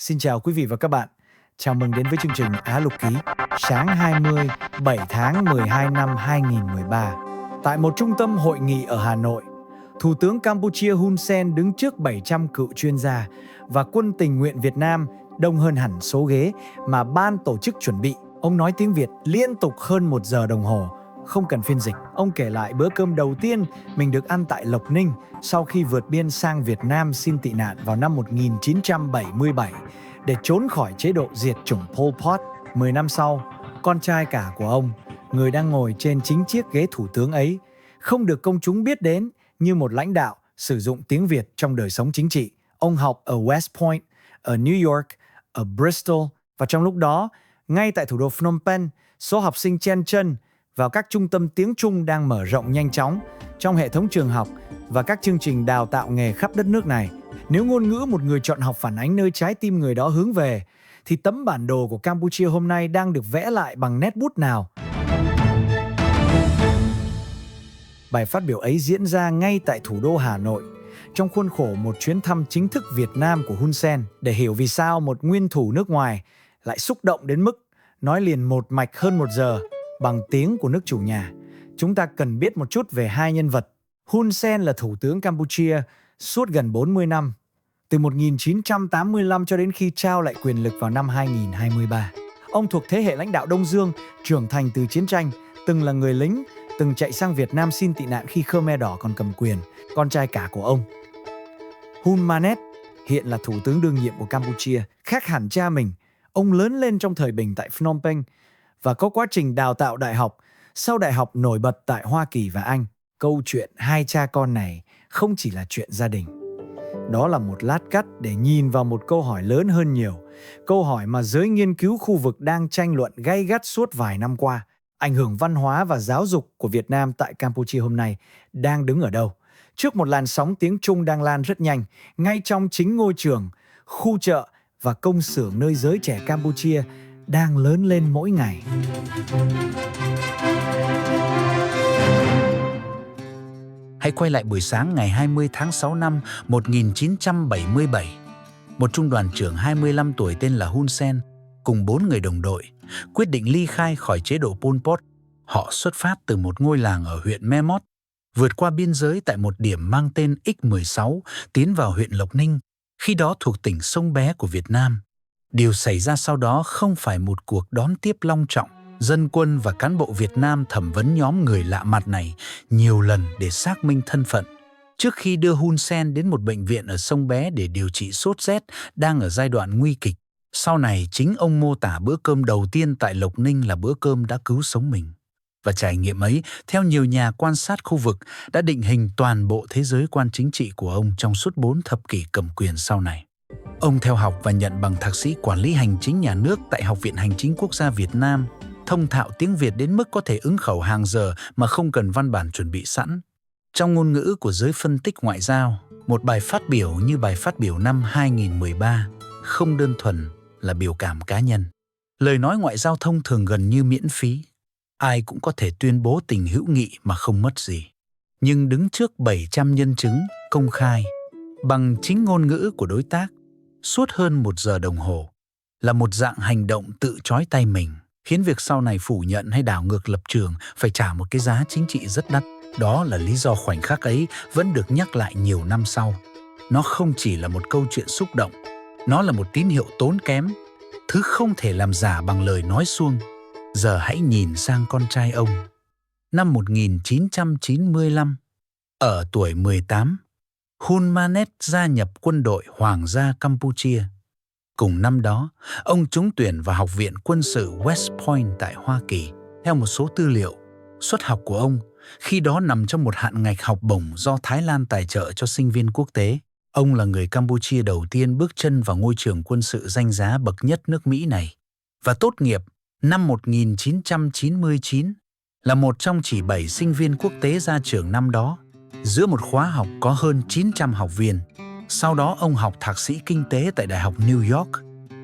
Xin chào quý vị và các bạn. Chào mừng đến với chương trình Á Lục Ký sáng 27 tháng 12 năm 2013. Tại một trung tâm hội nghị ở Hà Nội, Thủ tướng Campuchia Hun Sen đứng trước 700 cựu chuyên gia và quân tình nguyện Việt Nam đông hơn hẳn số ghế mà ban tổ chức chuẩn bị. Ông nói tiếng Việt liên tục hơn 1 giờ đồng hồ, không cần phiên dịch. Ông kể lại bữa cơm đầu tiên mình được ăn tại Lộc Ninh sau khi vượt biên sang Việt Nam xin tị nạn vào năm 1977 để trốn khỏi chế độ diệt chủng Pol Pot. 10 năm sau, con trai cả của ông, người đang ngồi trên chính chiếc ghế thủ tướng ấy, không được công chúng biết đến như một lãnh đạo sử dụng tiếng Việt trong đời sống chính trị. Ông học ở West Point, ở New York, ở Bristol, và trong lúc đó, ngay tại thủ đô Phnom Penh, số học sinh chen chân vào các trung tâm tiếng Trung đang mở rộng nhanh chóng trong hệ thống trường học và các chương trình đào tạo nghề khắp đất nước này. Nếu ngôn ngữ một người chọn học phản ánh nơi trái tim người đó hướng về, thì tấm bản đồ của Campuchia hôm nay đang được vẽ lại bằng nét bút nào? Bài phát biểu ấy diễn ra ngay tại thủ đô Hà Nội, trong khuôn khổ một chuyến thăm chính thức Việt Nam của Hun Sen. Để hiểu vì sao một nguyên thủ nước ngoài lại xúc động đến mức nói liền một mạch hơn 1 giờ bằng tiếng của nước chủ nhà, chúng ta cần biết một chút về hai nhân vật. Hun Sen là thủ tướng Campuchia suốt gần 40 năm, từ 1985 cho đến khi trao lại quyền lực vào năm 2023. Ông thuộc thế hệ lãnh đạo Đông Dương, trưởng thành từ chiến tranh, từng là người lính, từng chạy sang Việt Nam xin tị nạn khi Khmer Đỏ còn cầm quyền. Con trai cả của ông, Hun Manet, hiện là thủ tướng đương nhiệm của Campuchia. Khác hẳn cha mình, ông lớn lên trong thời bình tại Phnom Penh và có quá trình đào tạo đại học, sau đại học nổi bật tại Hoa Kỳ và Anh. Câu chuyện hai cha con này không chỉ là chuyện gia đình. Đó là một lát cắt để nhìn vào một câu hỏi lớn hơn nhiều. Câu hỏi mà giới nghiên cứu khu vực đang tranh luận gay gắt suốt vài năm qua. Ảnh hưởng văn hóa và giáo dục của Việt Nam tại Campuchia hôm nay đang đứng ở đâu? Trước một làn sóng tiếng Trung đang lan rất nhanh, ngay trong chính ngôi trường, khu chợ và công xưởng nơi giới trẻ Campuchia đang lớn lên mỗi ngày. Hãy quay lại buổi sáng ngày 20 tháng 6 năm 1977. Một trung đoàn trưởng 25 tuổi tên là Hun Sen cùng 4 người đồng đội quyết định ly khai khỏi chế độ Pol Pot. Họ xuất phát từ một ngôi làng ở huyện Mê Mót, vượt qua biên giới tại một điểm mang tên X16, tiến vào huyện Lộc Ninh, khi đó thuộc tỉnh Sông Bé của Việt Nam. Điều xảy ra sau đó không phải một cuộc đón tiếp long trọng. Dân quân và cán bộ Việt Nam thẩm vấn nhóm người lạ mặt này nhiều lần để xác minh thân phận. Trước khi đưa Hun Sen đến một bệnh viện ở Sông Bé để điều trị sốt rét đang ở giai đoạn nguy kịch, sau này chính ông mô tả bữa cơm đầu tiên tại Lộc Ninh là bữa cơm đã cứu sống mình. Và trải nghiệm ấy, theo nhiều nhà quan sát khu vực, đã định hình toàn bộ thế giới quan chính trị của ông trong suốt 4 thập kỷ cầm quyền sau này. Ông theo học và nhận bằng thạc sĩ quản lý hành chính nhà nước tại Học viện Hành chính Quốc gia Việt Nam, thông thạo tiếng Việt đến mức có thể ứng khẩu hàng giờ mà không cần văn bản chuẩn bị sẵn. Trong ngôn ngữ của giới phân tích ngoại giao, một bài phát biểu như bài phát biểu năm 2013 không đơn thuần là biểu cảm cá nhân. Lời nói ngoại giao thông thường gần như miễn phí. Ai cũng có thể tuyên bố tình hữu nghị mà không mất gì. Nhưng đứng trước 700 nhân chứng công khai bằng chính ngôn ngữ của đối tác suốt hơn 1 giờ đồng hồ là một dạng hành động tự trói tay mình, khiến việc sau này phủ nhận hay đảo ngược lập trường phải trả một cái giá chính trị rất đắt. Đó là lý do khoảnh khắc ấy vẫn được nhắc lại nhiều năm sau. Nó không chỉ là một câu chuyện xúc động, nó là một tín hiệu tốn kém, thứ không thể làm giả bằng lời nói suông. Giờ hãy nhìn sang con trai ông. Năm 1995, ở tuổi 18, Hun Manet gia nhập quân đội Hoàng gia Campuchia. Cùng năm đó, ông trúng tuyển vào Học viện Quân sự West Point tại Hoa Kỳ. Theo một số tư liệu, suất học của ông khi đó nằm trong một hạn ngạch học bổng do Thái Lan tài trợ cho sinh viên quốc tế. Ông là người Campuchia đầu tiên bước chân vào ngôi trường quân sự danh giá bậc nhất nước Mỹ này. Và tốt nghiệp năm 1999 là một trong chỉ 7 sinh viên quốc tế ra trường năm đó, giữa một khóa học có hơn 900 học viên. Sau đó ông học thạc sĩ kinh tế tại Đại học New York,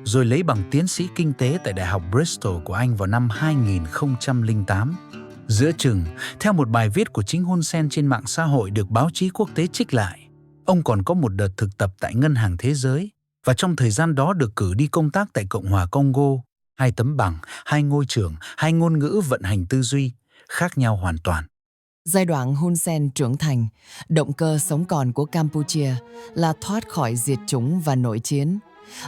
rồi lấy bằng tiến sĩ kinh tế tại Đại học Bristol của Anh vào năm 2008. Giữa chừng, theo một bài viết của chính Hun Sen trên mạng xã hội được báo chí quốc tế trích lại, ông còn có một đợt thực tập tại Ngân hàng Thế giới và trong thời gian đó được cử đi công tác tại Cộng hòa Congo. 2 tấm bằng, 2 ngôi trường, 2 ngôn ngữ vận hành tư duy, khác nhau hoàn toàn. Giai đoạn Hun Sen trưởng thành, động cơ sống còn của Campuchia là thoát khỏi diệt chủng và nội chiến.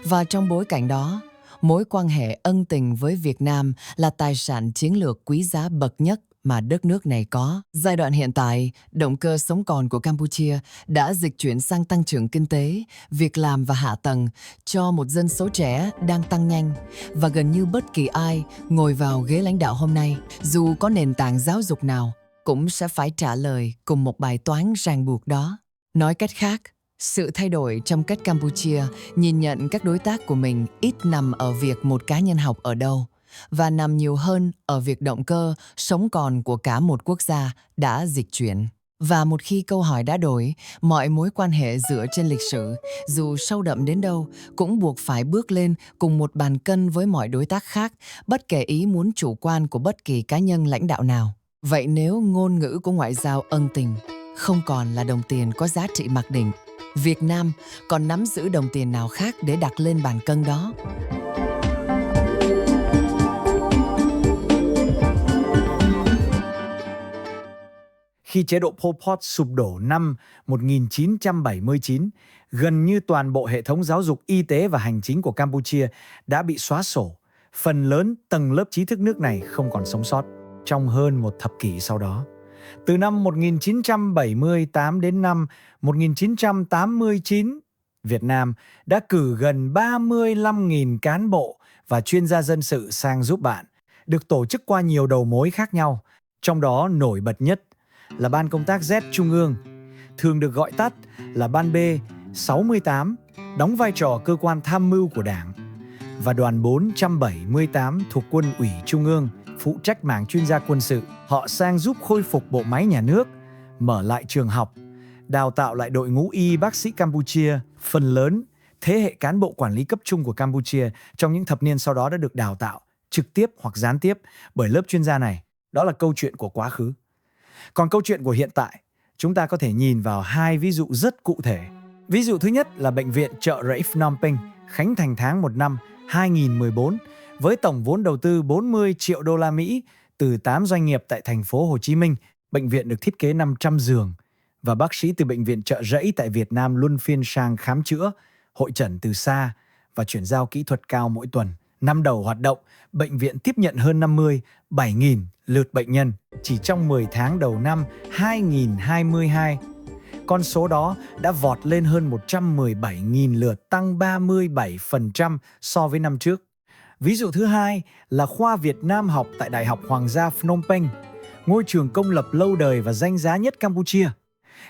Và trong bối cảnh đó, mối quan hệ ân tình với Việt Nam là tài sản chiến lược quý giá bậc nhất mà đất nước này có. Giai đoạn hiện tại, động cơ sống còn của Campuchia đã dịch chuyển sang tăng trưởng kinh tế, việc làm và hạ tầng cho một dân số trẻ đang tăng nhanh. Và gần như bất kỳ ai ngồi vào ghế lãnh đạo hôm nay, dù có nền tảng giáo dục nào, cũng sẽ phải trả lời cùng một bài toán ràng buộc đó. Nói cách khác, sự thay đổi trong cách Campuchia nhìn nhận các đối tác của mình ít nằm ở việc một cá nhân học ở đâu, và nằm nhiều hơn ở việc động cơ sống còn của cả một quốc gia đã dịch chuyển. Và một khi câu hỏi đã đổi, mọi mối quan hệ dựa trên lịch sử, dù sâu đậm đến đâu, cũng buộc phải bước lên cùng một bàn cân với mọi đối tác khác, bất kể ý muốn chủ quan của bất kỳ cá nhân lãnh đạo nào. Vậy nếu ngôn ngữ của ngoại giao ân tình không còn là đồng tiền có giá trị mặc định, Việt Nam còn nắm giữ đồng tiền nào khác để đặt lên bàn cân đó? Khi chế độ Pol Pot sụp đổ năm 1979, gần như toàn bộ hệ thống giáo dục, y tế và hành chính của Campuchia đã bị xóa sổ. Phần lớn tầng lớp trí thức nước này không còn sống sót trong hơn một thập kỷ sau đó. Từ năm 1978 đến năm 1989, Việt Nam đã cử gần 35.000 cán bộ và chuyên gia dân sự sang giúp bạn, được tổ chức qua nhiều đầu mối khác nhau. Trong đó nổi bật nhất là Ban Công tác Z Trung ương, thường được gọi tắt là Ban B68, đóng vai trò cơ quan tham mưu của Đảng, và Đoàn 478 thuộc Quân ủy Trung ương, phụ trách mảng chuyên gia quân sự. Họ sang giúp khôi phục bộ máy nhà nước, mở lại trường học, đào tạo lại đội ngũ y bác sĩ Campuchia. Phần lớn thế hệ cán bộ quản lý cấp trung của Campuchia trong những thập niên sau đó đã được đào tạo trực tiếp hoặc gián tiếp bởi lớp chuyên gia này. Đó là câu chuyện của quá khứ. Còn câu chuyện của hiện tại, chúng ta có thể nhìn vào 2 ví dụ rất cụ thể. Ví dụ thứ nhất là Bệnh viện Chợ Rẫy Phnom Penh, khánh thành tháng 1 năm 2014 với tổng vốn đầu tư 40 triệu đô la Mỹ từ 8 doanh nghiệp tại thành phố Hồ Chí Minh. Bệnh viện được thiết kế 500 giường và bác sĩ từ Bệnh viện Chợ Rẫy tại Việt Nam luân phiên sang khám chữa, hội chẩn từ xa và chuyển giao kỹ thuật cao mỗi tuần. Năm đầu hoạt động, bệnh viện tiếp nhận hơn 57.000 lượt bệnh nhân. Chỉ trong 10 tháng đầu năm 2022, con số đó đã vọt lên hơn 117.000 lượt, tăng 37% so với năm trước. Ví dụ thứ hai là khoa Việt Nam học tại Đại học Hoàng gia Phnom Penh, ngôi trường công lập lâu đời và danh giá nhất Campuchia.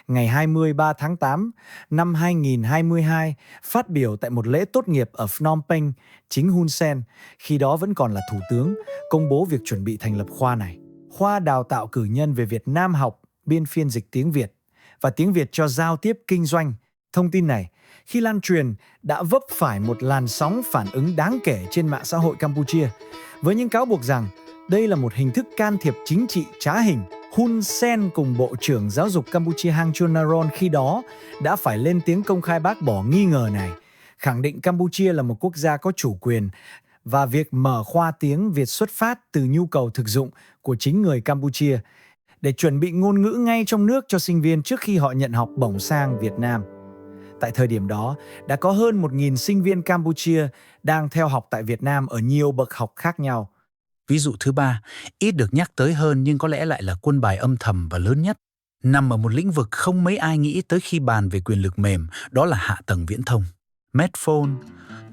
Ngày 23 tháng 8 năm 2022, phát biểu tại một lễ tốt nghiệp ở Phnom Penh, chính Hun Sen, khi đó vẫn còn là thủ tướng, công bố việc chuẩn bị thành lập khoa này. Khoa đào tạo cử nhân về Việt Nam học, biên phiên dịch tiếng Việt và tiếng Việt cho giao tiếp kinh doanh. Thông tin này, khi lan truyền, đã vấp phải một làn sóng phản ứng đáng kể trên mạng xã hội Campuchia, với những cáo buộc rằng đây là một hình thức can thiệp chính trị trá hình. Hun Sen cùng Bộ trưởng Giáo dục Campuchia Hang Chunaron khi đó đã phải lên tiếng công khai bác bỏ nghi ngờ này, khẳng định Campuchia là một quốc gia có chủ quyền và việc mở khoa tiếng Việt xuất phát từ nhu cầu thực dụng của chính người Campuchia để chuẩn bị ngôn ngữ ngay trong nước cho sinh viên trước khi họ nhận học bổng sang Việt Nam. Tại thời điểm đó, đã có hơn 1.000 sinh viên Campuchia đang theo học tại Việt Nam ở nhiều bậc học khác nhau. Ví dụ thứ ba, ít được nhắc tới hơn nhưng có lẽ lại là quân bài âm thầm và lớn nhất, nằm ở một lĩnh vực không mấy ai nghĩ tới khi bàn về quyền lực mềm, đó là hạ tầng viễn thông. Medphone,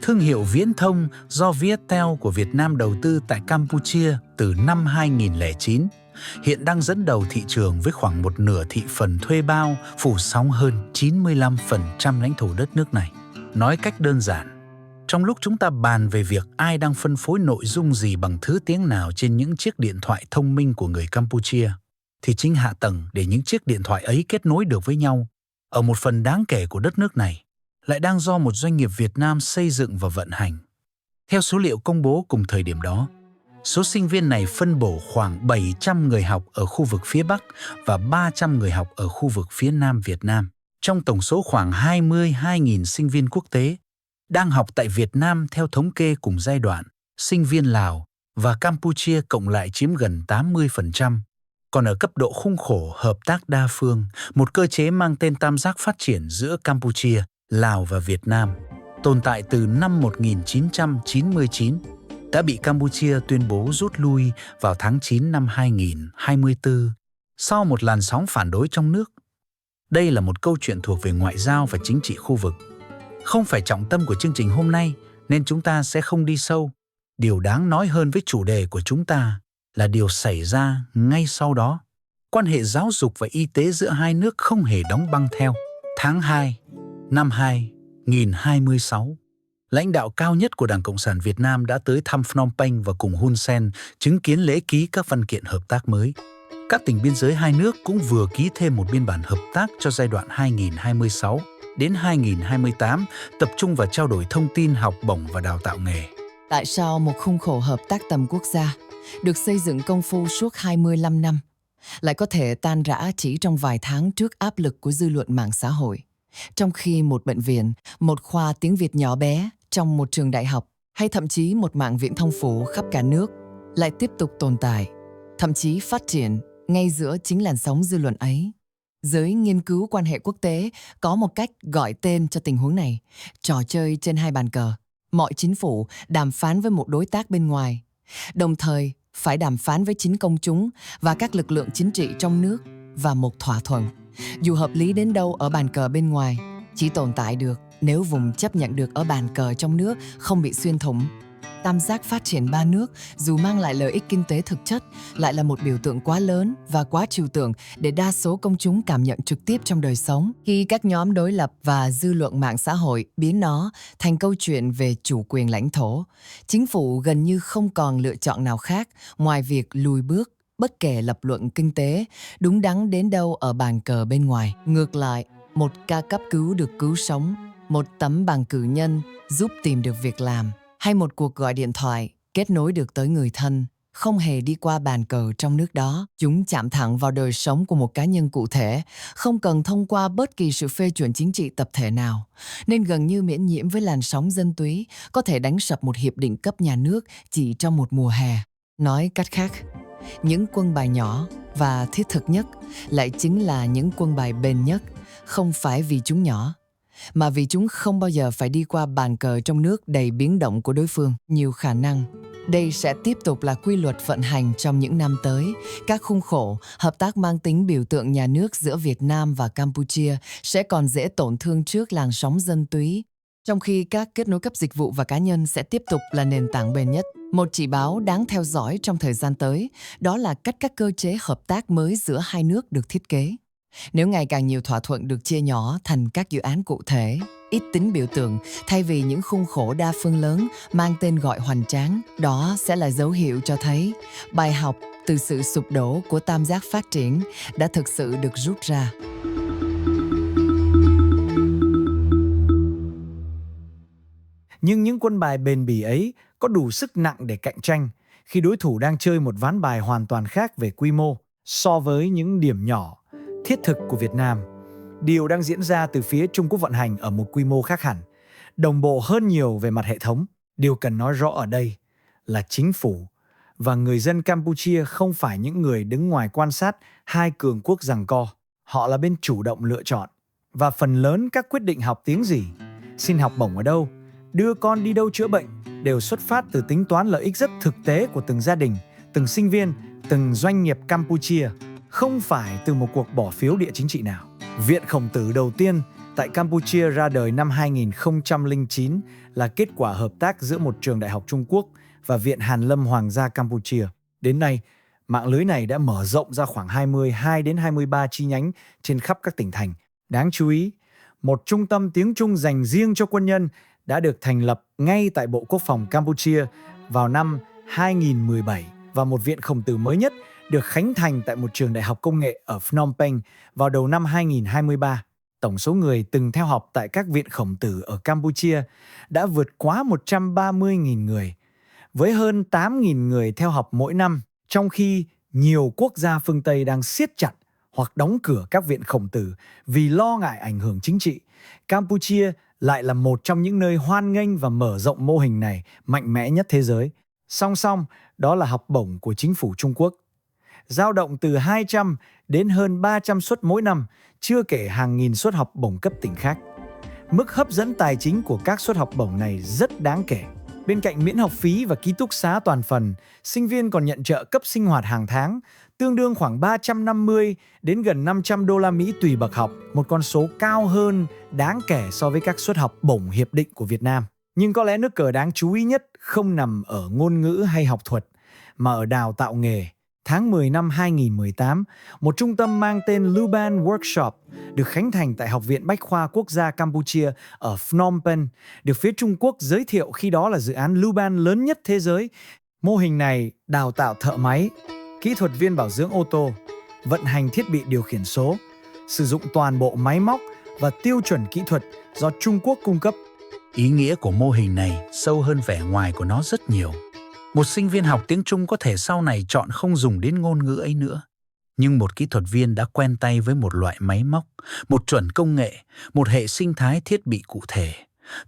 thương hiệu viễn thông do Viettel của Việt Nam đầu tư tại Campuchia từ năm 2009, hiện đang dẫn đầu thị trường với khoảng một nửa thị phần thuê bao, phủ sóng hơn 95% lãnh thổ đất nước này. Nói cách đơn giản, trong lúc chúng ta bàn về việc ai đang phân phối nội dung gì bằng thứ tiếng nào trên những chiếc điện thoại thông minh của người Campuchia, thì chính hạ tầng để những chiếc điện thoại ấy kết nối được với nhau ở một phần đáng kể của đất nước này lại đang do một doanh nghiệp Việt Nam xây dựng và vận hành. Theo số liệu công bố cùng thời điểm đó, số sinh viên này phân bổ khoảng 700 người học ở khu vực phía Bắc và 300 người học ở khu vực phía Nam Việt Nam, trong tổng số khoảng 22.000 sinh viên quốc tế. đang học tại Việt Nam theo thống kê cùng giai đoạn, sinh viên Lào và Campuchia cộng lại chiếm gần 80%. Còn ở cấp độ khung khổ hợp tác đa phương, một cơ chế mang tên Tam giác phát triển giữa Campuchia, Lào và Việt Nam, tồn tại từ năm 1999, đã bị Campuchia tuyên bố rút lui vào tháng 9 năm 2024 sau một làn sóng phản đối trong nước. Đây là một câu chuyện thuộc về ngoại giao và chính trị khu vực. Không phải trọng tâm của chương trình hôm nay nên chúng ta sẽ không đi sâu. Điều đáng nói hơn với chủ đề của chúng ta là điều xảy ra ngay sau đó. Quan hệ giáo dục và y tế giữa hai nước không hề đóng băng theo. Tháng 2 năm 2026, lãnh đạo cao nhất của Đảng Cộng sản Việt Nam đã tới thăm Phnom Penh và cùng Hun Sen chứng kiến lễ ký các văn kiện hợp tác mới. Các tỉnh biên giới hai nước cũng vừa ký thêm một biên bản hợp tác cho giai đoạn 2026 đến 2028, tập trung vào trao đổi thông tin, học bổng và đào tạo nghề. Tại sao một khung khổ hợp tác tầm quốc gia được xây dựng công phu suốt 25 năm lại có thể tan rã chỉ trong vài tháng trước áp lực của dư luận mạng xã hội? Trong khi một bệnh viện, một khoa tiếng Việt nhỏ bé trong một trường đại học hay thậm chí một mạng viễn thông phủ khắp cả nước lại tiếp tục tồn tại, thậm chí phát triển ngay giữa chính làn sóng dư luận ấy. Giới nghiên cứu quan hệ quốc tế có một cách gọi tên cho tình huống này: trò chơi trên hai bàn cờ. Mọi chính phủ đàm phán với một đối tác bên ngoài, đồng thời phải đàm phán với chính công chúng và các lực lượng chính trị trong nước, và một thỏa thuận, dù hợp lý đến đâu ở bàn cờ bên ngoài, chỉ tồn tại được nếu vùng chấp nhận được ở bàn cờ trong nước không bị xuyên thủng. Tam giác phát triển ba nước dù mang lại lợi ích kinh tế thực chất lại là một biểu tượng quá lớn và quá trừu tượng để đa số công chúng cảm nhận trực tiếp trong đời sống. Khi các nhóm đối lập và dư luận mạng xã hội biến nó thành câu chuyện về chủ quyền lãnh thổ, chính phủ gần như không còn lựa chọn nào khác ngoài việc lùi bước, bất kể lập luận kinh tế đúng đắn đến đâu ở bàn cờ bên ngoài. Ngược lại, một ca cấp cứu được cứu sống, một tấm bằng cử nhân giúp tìm được việc làm, hay một cuộc gọi điện thoại kết nối được tới người thân không hề đi qua bàn cờ trong nước đó. Chúng chạm thẳng vào đời sống của một cá nhân cụ thể, không cần thông qua bất kỳ sự phê chuẩn chính trị tập thể nào, nên gần như miễn nhiễm với làn sóng dân túy, có thể đánh sập một hiệp định cấp nhà nước chỉ trong một mùa hè. Nói cách khác, những quân bài nhỏ và thiết thực nhất lại chính là những quân bài bền nhất, không phải vì chúng nhỏ, mà vì chúng không bao giờ phải đi qua bàn cờ trong nước đầy biến động của đối phương. Nhiều khả năng, đây sẽ tiếp tục là quy luật vận hành trong những năm tới. Các khung khổ hợp tác mang tính biểu tượng nhà nước giữa Việt Nam và Campuchia sẽ còn dễ tổn thương trước làn sóng dân túy, trong khi các kết nối cấp dịch vụ và cá nhân sẽ tiếp tục là nền tảng bền nhất. Một chỉ báo đáng theo dõi trong thời gian tới, đó là cách các cơ chế hợp tác mới giữa hai nước được thiết kế. Nếu ngày càng nhiều thỏa thuận được chia nhỏ thành các dự án cụ thể, ít tính biểu tượng, thay vì những khung khổ đa phương lớn mang tên gọi hoành tráng, đó sẽ là dấu hiệu cho thấy bài học từ sự sụp đổ của tam giác phát triển đã thực sự được rút ra. Nhưng những quân bài bền bỉ ấy có đủ sức nặng để cạnh tranh khi đối thủ đang chơi một ván bài hoàn toàn khác về quy mô so với những điểm nhỏ thiết thực của Việt Nam. Điều đang diễn ra từ phía Trung Quốc vận hành ở một quy mô khác hẳn, đồng bộ hơn nhiều về mặt hệ thống. Điều cần nói rõ ở đây là chính phủ và người dân Campuchia không phải những người đứng ngoài quan sát hai cường quốc giằng co. Họ là bên chủ động lựa chọn, và phần lớn các quyết định học tiếng gì, xin học bổng ở đâu, đưa con đi đâu chữa bệnh đều xuất phát từ tính toán lợi ích rất thực tế của từng gia đình, từng sinh viên, từng doanh nghiệp Campuchia, không phải từ một cuộc bỏ phiếu địa chính trị nào. Viện Khổng Tử đầu tiên tại Campuchia ra đời năm 2009 là kết quả hợp tác giữa một trường đại học Trung Quốc và Viện Hàn Lâm Hoàng gia Campuchia. Đến nay, mạng lưới này đã mở rộng ra khoảng 22 đến 23 chi nhánh trên khắp các tỉnh thành. Đáng chú ý, một trung tâm tiếng Trung dành riêng cho quân nhân đã được thành lập ngay tại Bộ Quốc phòng Campuchia vào năm 2017, và một viện Khổng Tử mới nhất được khánh thành tại một trường đại học công nghệ ở Phnom Penh vào đầu năm 2023. Tổng số người từng theo học tại các viện Khổng Tử ở Campuchia đã vượt quá 130.000 người, với hơn 8.000 người theo học mỗi năm, trong khi nhiều quốc gia phương Tây đang siết chặt hoặc đóng cửa các viện Khổng Tử vì lo ngại ảnh hưởng chính trị. Campuchia lại là một trong những nơi hoan nghênh và mở rộng mô hình này mạnh mẽ nhất thế giới. Song song, đó là học bổng của chính phủ Trung Quốc. Dao động từ 200 đến hơn 300 suất mỗi năm, chưa kể hàng nghìn suất học bổng cấp tỉnh khác. Mức hấp dẫn tài chính của các suất học bổng này rất đáng kể. Bên cạnh miễn học phí và ký túc xá toàn phần, sinh viên còn nhận trợ cấp sinh hoạt hàng tháng, tương đương khoảng 350 đến gần 500 đô la Mỹ tùy bậc học, một con số cao hơn đáng kể so với các suất học bổng hiệp định của Việt Nam. Nhưng có lẽ nước cờ đáng chú ý nhất không nằm ở ngôn ngữ hay học thuật, mà ở đào tạo nghề. Tháng 10 năm 2018, một trung tâm mang tên Luban Workshop được khánh thành tại Học viện Bách khoa Quốc gia Campuchia ở Phnom Penh, được phía Trung Quốc giới thiệu khi đó là dự án Luban lớn nhất thế giới. Mô hình này đào tạo thợ máy, kỹ thuật viên bảo dưỡng ô tô, vận hành thiết bị điều khiển số, sử dụng toàn bộ máy móc và tiêu chuẩn kỹ thuật do Trung Quốc cung cấp. Ý nghĩa của mô hình này sâu hơn vẻ ngoài của nó rất nhiều. Một sinh viên học tiếng Trung có thể sau này chọn không dùng đến ngôn ngữ ấy nữa. Nhưng một kỹ thuật viên đã quen tay với một loại máy móc, một chuẩn công nghệ, một hệ sinh thái thiết bị cụ thể,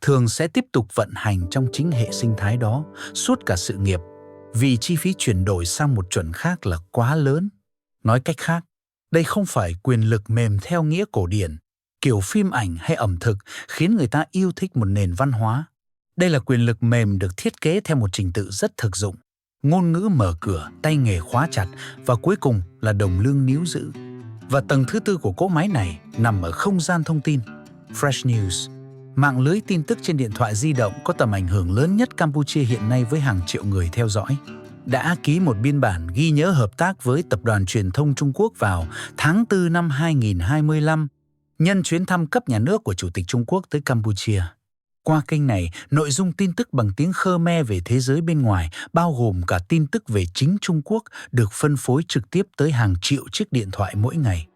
thường sẽ tiếp tục vận hành trong chính hệ sinh thái đó suốt cả sự nghiệp, vì chi phí chuyển đổi sang một chuẩn khác là quá lớn. Nói cách khác, đây không phải quyền lực mềm theo nghĩa cổ điển, kiểu phim ảnh hay ẩm thực khiến người ta yêu thích một nền văn hóa. Đây là quyền lực mềm được thiết kế theo một trình tự rất thực dụng. Ngôn ngữ mở cửa, tay nghề khóa chặt và cuối cùng là đồng lương níu giữ. Và tầng thứ tư của cỗ máy này nằm ở không gian thông tin, Fresh News. Mạng lưới tin tức trên điện thoại di động có tầm ảnh hưởng lớn nhất Campuchia hiện nay với hàng triệu người theo dõi, đã ký một biên bản ghi nhớ hợp tác với Tập đoàn Truyền thông Trung Quốc vào tháng 4 năm 2025, nhân chuyến thăm cấp nhà nước của Chủ tịch Trung Quốc tới Campuchia. Qua kênh này, nội dung tin tức bằng tiếng Khmer về thế giới bên ngoài, bao gồm cả tin tức về chính Trung Quốc, được phân phối trực tiếp tới hàng triệu chiếc điện thoại mỗi ngày.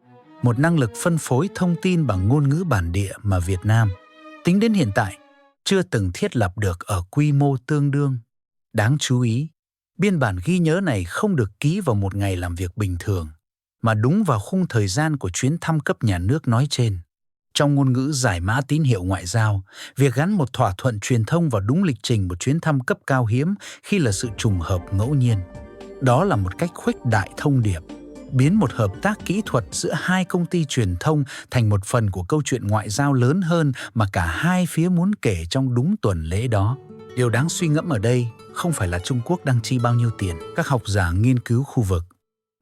Một năng lực phân phối thông tin bằng ngôn ngữ bản địa mà Việt Nam, tính đến hiện tại, chưa từng thiết lập được ở quy mô tương đương. Đáng chú ý, biên bản ghi nhớ này không được ký vào một ngày làm việc bình thường, mà đúng vào khung thời gian của chuyến thăm cấp nhà nước nói trên. Trong ngôn ngữ giải mã tín hiệu ngoại giao, việc gắn một thỏa thuận truyền thông vào đúng lịch trình một chuyến thăm cấp cao hiếm khi là sự trùng hợp ngẫu nhiên. Đó là một cách khuếch đại thông điệp, biến một hợp tác kỹ thuật giữa hai công ty truyền thông thành một phần của câu chuyện ngoại giao lớn hơn mà cả hai phía muốn kể trong đúng tuần lễ đó. Điều đáng suy ngẫm ở đây không phải là Trung Quốc đang chi bao nhiêu tiền các học giả nghiên cứu khu vực.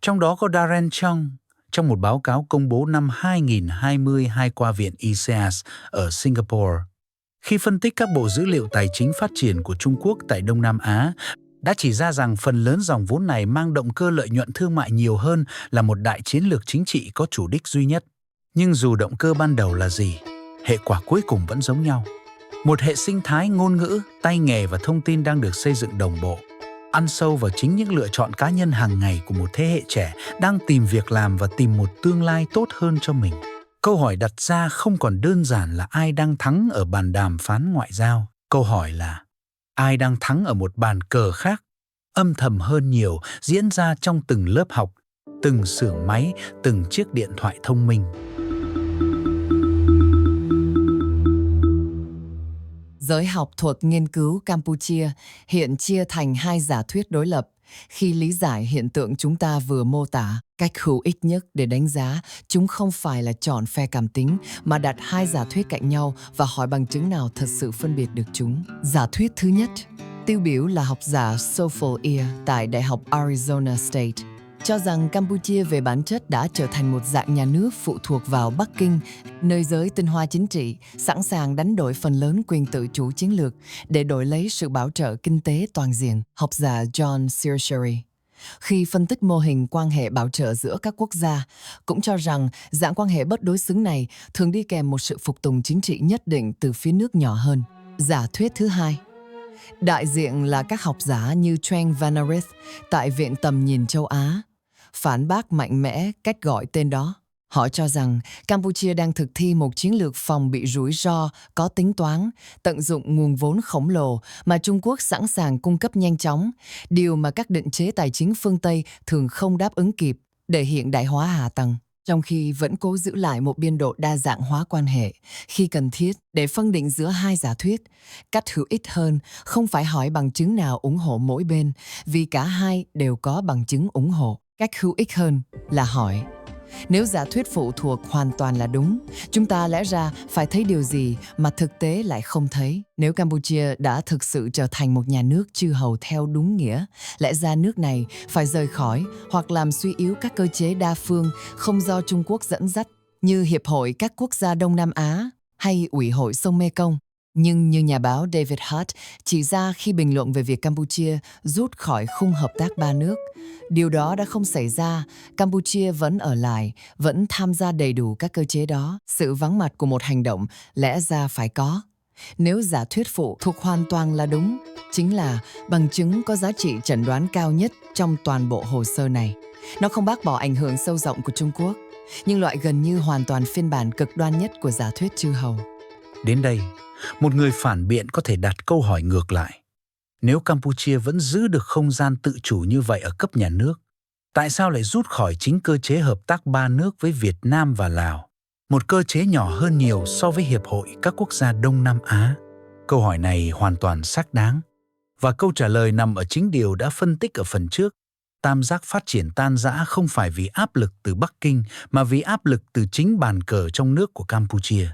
Trong đó có Darren Chung, trong một báo cáo công bố năm 2022 qua Viện ISEAS ở Singapore. Khi phân tích các bộ dữ liệu tài chính phát triển của Trung Quốc tại Đông Nam Á, đã chỉ ra rằng phần lớn dòng vốn này mang động cơ lợi nhuận thương mại nhiều hơn là một đại chiến lược chính trị có chủ đích duy nhất. Nhưng dù động cơ ban đầu là gì, hệ quả cuối cùng vẫn giống nhau. Một hệ sinh thái ngôn ngữ, tay nghề và thông tin đang được xây dựng đồng bộ, ăn sâu vào chính những lựa chọn cá nhân hàng ngày của một thế hệ trẻ đang tìm việc làm và tìm một tương lai tốt hơn cho mình. Câu hỏi đặt ra không còn đơn giản là ai đang thắng ở bàn đàm phán ngoại giao. Câu hỏi là ai đang thắng ở một bàn cờ khác, âm thầm hơn nhiều, diễn ra trong từng lớp học, từng xưởng máy, từng chiếc điện thoại thông minh. Giới học thuật nghiên cứu Campuchia hiện chia thành hai giả thuyết đối lập khi lý giải hiện tượng chúng ta vừa mô tả. Cách hữu ích nhất để đánh giá chúng không phải là chọn phe cảm tính mà đặt hai giả thuyết cạnh nhau và hỏi bằng chứng nào thật sự phân biệt được chúng. Giả thuyết thứ nhất, tiêu biểu là học giả Sofal Ear tại Đại học Arizona State, cho rằng Campuchia về bản chất đã trở thành một dạng nhà nước phụ thuộc vào Bắc Kinh, nơi giới tinh hoa chính trị sẵn sàng đánh đổi phần lớn quyền tự chủ chiến lược để đổi lấy sự bảo trợ kinh tế toàn diện. Học giả John Searchery, khi phân tích mô hình quan hệ bảo trợ giữa các quốc gia, cũng cho rằng dạng quan hệ bất đối xứng này thường đi kèm một sự phục tùng chính trị nhất định từ phía nước nhỏ hơn. Giả thuyết thứ hai, đại diện là các học giả như Trang Vanarith tại Viện Tầm nhìn châu Á, phản bác mạnh mẽ cách gọi tên đó. Họ cho rằng Campuchia đang thực thi một chiến lược phòng bị rủi ro có tính toán, tận dụng nguồn vốn khổng lồ mà Trung Quốc sẵn sàng cung cấp nhanh chóng, điều mà các định chế tài chính phương Tây thường không đáp ứng kịp để hiện đại hóa hạ tầng. trong khi vẫn cố giữ lại một biên độ đa dạng hóa quan hệ khi cần thiết để phân định giữa hai giả thuyết. Cách hữu ích hơn không phải hỏi bằng chứng nào ủng hộ mỗi bên, vì cả hai đều có bằng chứng ủng hộ. Cách hữu ích hơn là hỏi, nếu giả thuyết phụ thuộc hoàn toàn là đúng, chúng ta lẽ ra phải thấy điều gì mà thực tế lại không thấy? Nếu Campuchia đã thực sự trở thành một nhà nước chư hầu theo đúng nghĩa, lẽ ra nước này phải rời khỏi hoặc làm suy yếu các cơ chế đa phương không do Trung Quốc dẫn dắt, như Hiệp hội các quốc gia Đông Nam Á hay Ủy hội sông Mekong. Nhưng như nhà báo David Hart chỉ ra khi bình luận về việc Campuchia rút khỏi khung hợp tác ba nước, điều đó đã không xảy ra. Campuchia vẫn ở lại, vẫn tham gia đầy đủ các cơ chế đó. Sự vắng mặt của một hành động lẽ ra phải có. Nếu giả thuyết phụ thuộc hoàn toàn là đúng, chính là bằng chứng có giá trị chẩn đoán cao nhất trong toàn bộ hồ sơ này. Nó không bác bỏ ảnh hưởng sâu rộng của Trung Quốc, nhưng loại gần như hoàn toàn phiên bản cực đoan nhất của giả thuyết chư hầu. Đến đây, một người phản biện có thể đặt câu hỏi ngược lại. Nếu Campuchia vẫn giữ được không gian tự chủ như vậy ở cấp nhà nước, tại sao lại rút khỏi chính cơ chế hợp tác ba nước với Việt Nam và Lào, một cơ chế nhỏ hơn nhiều so với Hiệp hội các quốc gia Đông Nam Á? Câu hỏi này hoàn toàn xác đáng, và câu trả lời nằm ở chính điều đã phân tích ở phần trước. Tam giác phát triển tan rã không phải vì áp lực từ Bắc Kinh, mà vì áp lực từ chính bàn cờ trong nước của Campuchia.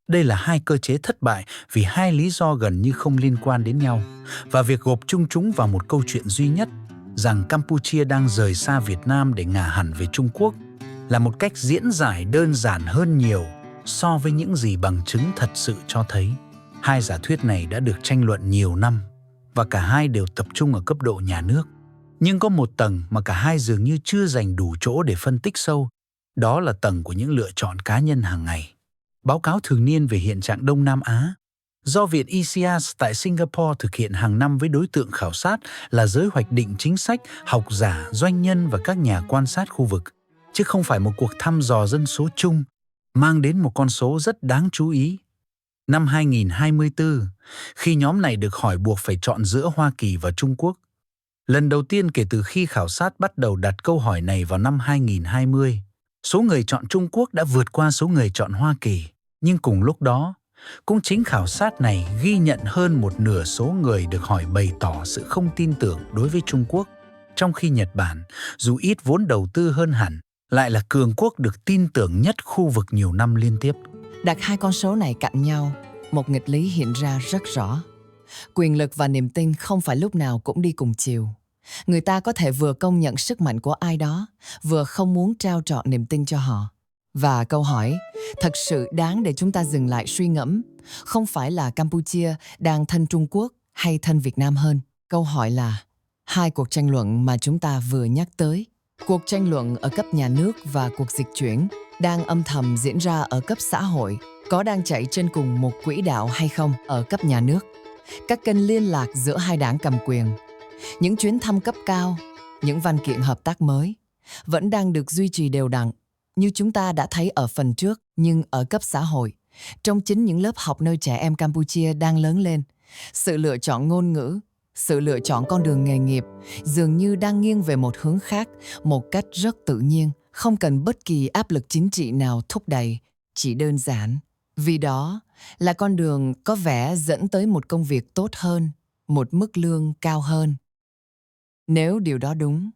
Đây là hai cơ chế thất bại vì hai lý do gần như không liên quan đến nhau, và việc gộp chung chúng vào một câu chuyện duy nhất rằng Campuchia đang rời xa Việt Nam để ngả hẳn về Trung Quốc là một cách diễn giải đơn giản hơn nhiều so với những gì bằng chứng thật sự cho thấy. Hai giả thuyết này đã được tranh luận nhiều năm, và cả hai đều tập trung ở cấp độ nhà nước. Nhưng có một tầng mà cả hai dường như chưa dành đủ chỗ để phân tích sâu, đó là tầng của những lựa chọn cá nhân hàng ngày. Báo cáo thường niên về hiện trạng Đông Nam Á, do Viện ICIAS tại Singapore thực hiện hàng năm với đối tượng khảo sát là giới hoạch định chính sách, học giả, doanh nhân và các nhà quan sát khu vực, chứ không phải một cuộc thăm dò dân số chung, mang đến một con số rất đáng chú ý. Năm 2024, khi nhóm này được hỏi buộc phải chọn giữa Hoa Kỳ và Trung Quốc, lần đầu tiên kể từ khi khảo sát bắt đầu đặt câu hỏi này vào năm 2020, số người chọn Trung Quốc đã vượt qua số người chọn Hoa Kỳ. Nhưng cùng lúc đó, cũng chính khảo sát này ghi nhận hơn một nửa số người được hỏi bày tỏ sự không tin tưởng đối với Trung Quốc, trong khi Nhật Bản, dù ít vốn đầu tư hơn hẳn, lại là cường quốc được tin tưởng nhất khu vực nhiều năm liên tiếp. Đặt hai con số này cạnh nhau, một nghịch lý hiện ra rất rõ. Quyền lực và niềm tin không phải lúc nào cũng đi cùng chiều. Người ta có thể vừa công nhận sức mạnh của ai đó, vừa không muốn trao trọn niềm tin cho họ. Và câu hỏi thật sự đáng để chúng ta dừng lại suy ngẫm không phải là Campuchia đang thân Trung Quốc hay thân Việt Nam hơn. Câu hỏi là hai cuộc tranh luận mà chúng ta vừa nhắc tới. Cuộc tranh luận ở cấp nhà nước và cuộc dịch chuyển đang âm thầm diễn ra ở cấp xã hội có đang chạy trên cùng một quỹ đạo hay không ở cấp nhà nước. Các kênh liên lạc giữa hai đảng cầm quyền, những chuyến thăm cấp cao, những văn kiện hợp tác mới vẫn đang được duy trì đều đặn như chúng ta đã thấy ở phần trước. Nhưng ở cấp xã hội, trong chính những lớp học nơi trẻ em Campuchia đang lớn lên, sự lựa chọn ngôn ngữ, sự lựa chọn con đường nghề nghiệp dường như đang nghiêng về một hướng khác một cách rất tự nhiên, không cần bất kỳ áp lực chính trị nào thúc đẩy, chỉ đơn giản vì đó là con đường có vẻ dẫn tới một công việc tốt hơn, một mức lương cao hơn. Nếu điều đó đúng,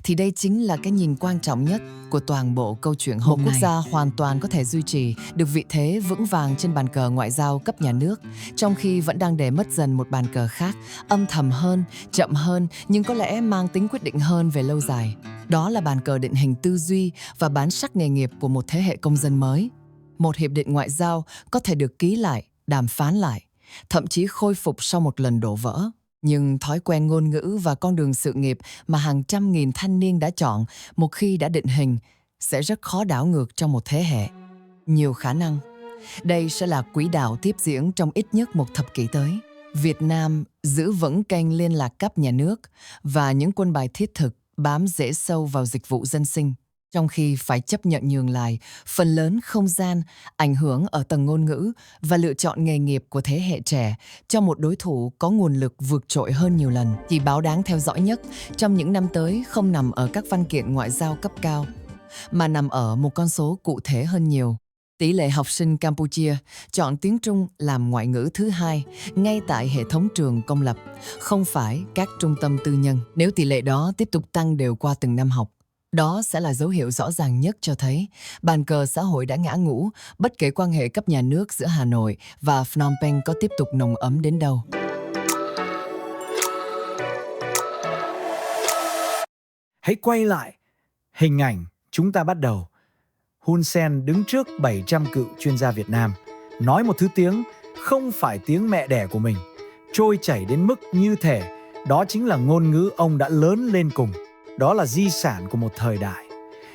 thì đây chính là cái nhìn quan trọng nhất của toàn bộ câu chuyện hôm nay. Một quốc gia hoàn toàn có thể duy trì được vị thế vững vàng trên bàn cờ ngoại giao cấp nhà nước, trong khi vẫn đang để mất dần một bàn cờ khác, âm thầm hơn, chậm hơn, nhưng có lẽ mang tính quyết định hơn về lâu dài. Đó là bàn cờ định hình tư duy và bản sắc nghề nghiệp của một thế hệ công dân mới. Một hiệp định ngoại giao có thể được ký lại, đàm phán lại, thậm chí khôi phục sau một lần đổ vỡ. Nhưng thói quen ngôn ngữ và con đường sự nghiệp mà hàng trăm nghìn thanh niên đã chọn một khi đã định hình sẽ rất khó đảo ngược trong một thế hệ. Nhiều khả năng, đây sẽ là quỹ đạo tiếp diễn trong ít nhất một thập kỷ tới. Việt Nam giữ vững kênh liên lạc cấp nhà nước và những quân bài thiết thực bám rễ sâu vào dịch vụ dân sinh, trong khi phải chấp nhận nhường lại phần lớn không gian, ảnh hưởng ở tầng ngôn ngữ và lựa chọn nghề nghiệp của thế hệ trẻ cho một đối thủ có nguồn lực vượt trội hơn nhiều lần. Chỉ báo đáng theo dõi nhất trong những năm tới không nằm ở các văn kiện ngoại giao cấp cao, mà nằm ở một con số cụ thể hơn nhiều. Tỷ lệ học sinh Campuchia chọn tiếng Trung làm ngoại ngữ thứ hai ngay tại hệ thống trường công lập, không phải các trung tâm tư nhân. Nếu tỷ lệ đó tiếp tục tăng đều qua từng năm học, đó sẽ là dấu hiệu rõ ràng nhất cho thấy bàn cờ xã hội đã ngã ngũ, bất kể quan hệ cấp nhà nước giữa Hà Nội và Phnom Penh có tiếp tục nồng ấm đến đâu. Hãy quay lại hình ảnh chúng ta bắt đầu. Hun Sen đứng trước 700 cựu chuyên gia Việt Nam, nói một thứ tiếng không phải tiếng mẹ đẻ của mình, trôi chảy đến mức như thể đó chính là ngôn ngữ ông đã lớn lên cùng. Đó là di sản của một thời đại,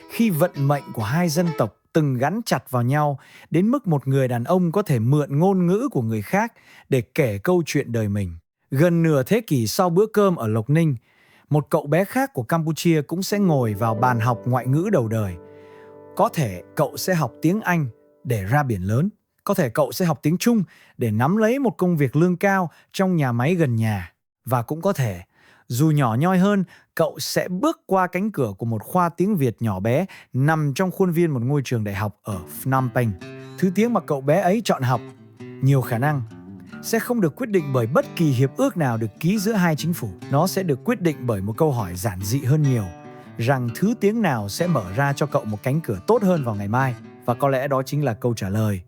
khi vận mệnh của hai dân tộc từng gắn chặt vào nhau đến mức một người đàn ông có thể mượn ngôn ngữ của người khác để kể câu chuyện đời mình. Gần nửa thế kỷ sau bữa cơm ở Lộc Ninh, một cậu bé khác của Campuchia cũng sẽ ngồi vào bàn học ngoại ngữ đầu đời. Có thể cậu sẽ học tiếng Anh để ra biển lớn. Có thể cậu sẽ học tiếng Trung để nắm lấy một công việc lương cao trong nhà máy gần nhà. Và cũng có thể, dù nhỏ nhoi hơn, cậu sẽ bước qua cánh cửa của một khoa tiếng Việt nhỏ bé nằm trong khuôn viên một ngôi trường đại học ở Phnom Penh. Thứ tiếng mà cậu bé ấy chọn học, nhiều khả năng sẽ không được quyết định bởi bất kỳ hiệp ước nào được ký giữa hai chính phủ. Nó sẽ được quyết định bởi một câu hỏi giản dị hơn nhiều, rằng thứ tiếng nào sẽ mở ra cho cậu một cánh cửa tốt hơn vào ngày mai. Và có lẽ đó chính là câu trả lời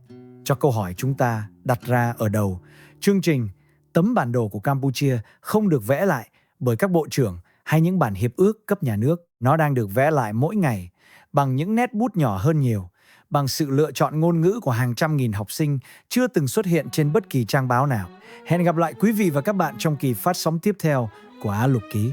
cho câu hỏi chúng ta đặt ra ở đầu chương trình. Tấm bản đồ của Campuchia không được vẽ lại bởi các bộ trưởng hay những bản hiệp ước cấp nhà nước. Nó đang được vẽ lại mỗi ngày bằng những nét bút nhỏ hơn nhiều, bằng sự lựa chọn ngôn ngữ của hàng trăm nghìn học sinh chưa từng xuất hiện trên bất kỳ trang báo nào. Hẹn gặp lại quý vị và các bạn trong kỳ phát sóng tiếp theo của Á Lục Ký.